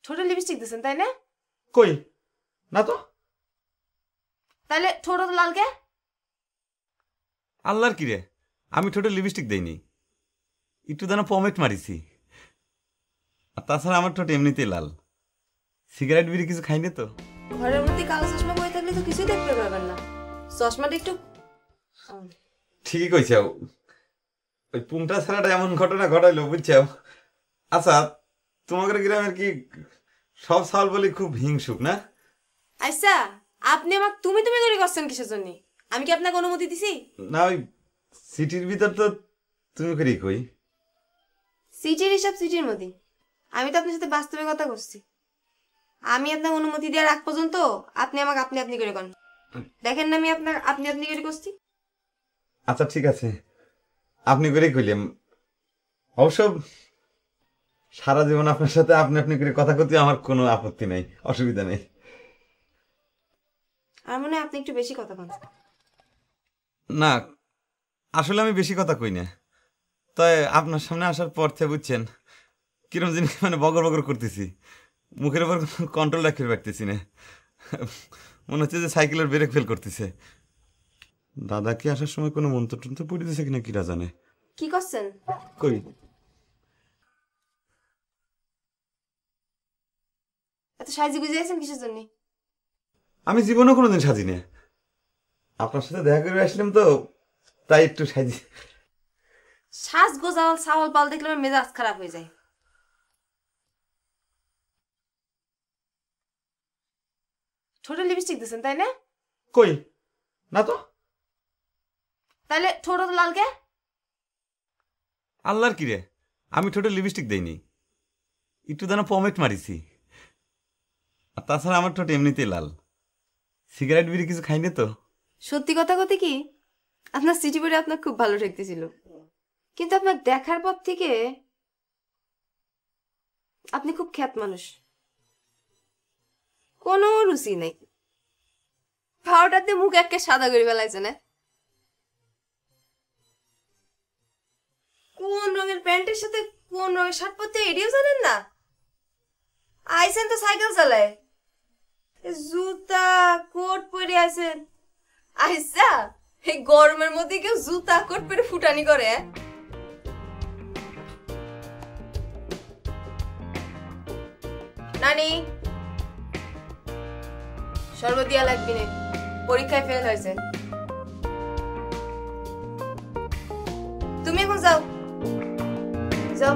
ঠোঁটে লিপস্টিক দিছেন তাই না? কই না তো। তাহলে ঠোঁট তো লাল কে? আল্লাহর কি রে, আমি ঠোঁটে লিপস্টিক দেইনি, একটু যেন পমেট মারিছি। আর তাছাড়া আমার ঠোঁট এমনিতেই লাল, সিগারেট বিড়ি কিছু খাইনি তো। ঘরের মধ্যে কালো চশমা পরে থাকলে তো কিছুই দেখতে পারবেন না, চশমাটা একটু। ঠিকই কইছাও, ওই পুংটা ছাড়াটা এমন ঘটনা ঘটাইলো বুঝছাও। আচ্ছা তোমাদের গ্রামের কি সব ছাগল বলি খুব হিংসুক না? আচ্ছা আপনি আমাকে তুমি তুমি করে করছেন কিসের জন্য? আমি কি আপনাকে অনুমতি দিছি? না ওই সিটির ভিতর তো তুমি করি কই। সিটির হিসাব সিটির মধ্যে, আমি তো আপনার সাথে বাস্তবে কথা করছি। আমি আপনাকে অনুমতি দেওয়ার আগ পর্যন্ত আপনি আমাকে আপনি আপনি করে করেন। দেখেন না আমি আপনার আপনি আপনি করে করছি। আচ্ছা ঠিক আছে, আপনি করেই কইলাম। অবশ্য সারা জীবন আপনার সাথে আপনি আপনি করে কথা করতে আমার কোনো আপত্তি নাই, অসুবিধা নেই। আর মনে হয় আপনি একটু বেশি কথা বলেন। না আসলে আমি বেশি কথা কই না, তাই আপনার সামনে আসার পর থেকে বুঝছেন কিরম জিনিস মানে বগর বগর করতেছি, মুখের উপর কন্ট্রোল রাখতে পারতেছি না। মনে হচ্ছে যে সাইকেলের ব্রেক ফেল করতেছে। দাদা কি আসার সময় কোনো মন্ত্র টন্ত্র পড়ে দিয়েছে কিনা কিরা জানে। কি করছেন? কই এত সাজি গুজিয়েছেন কিসের জন্য? আমি জীবনেও কোনোদিন সাজি না, আপনার সাথে দেখা করে আসলাম তো তাই একটু সাজি। শ্বাস গোজাল ছাওয়াল পাল দেখলে আমার মেজাজ খারাপ হয়ে যায়। ঠোঁটে লিপস্টিক দিছেন তাই না? কই না তো। তাহলে ঠোঁট তো লাল কে? আল্লাহর কি রে, আমি ঠোঁটে লিপস্টিক দেইনি, একটু যেন পমেট মারিছি। আর তাছাড়া আমার ঠোঁট এমনিতেই লাল, সিগারেট বিড়ি কিছু খাইনি তো। সত্যি কথা বলতে কি, আপনার সিটি পরে আপনার খুব ভালো ঠেকতেছিল, কিন্তু আপনার দেখার পর থেকে আপনি খুব খ্যাত মানুষ, কোনো রুচি নাই। পাউডার দিয়ে মুখ একে সাদা করে ফেলাইছে না? কোন রঙের প্যান্টের সাথে কোন রঙের শার্ট পরতে এটিও জানেন না? আইসেন তো সাইকেল চালায়, জুতা কোট পরে আছেন। আইসা এই গরমের মধ্যে কেউ জুতা কোট পরে ফুটানি করে? নানি সর্বদিয়া লাগবি না, পরীক্ষায় ফেল হয়েছে। তুমি এখন যাও যাও।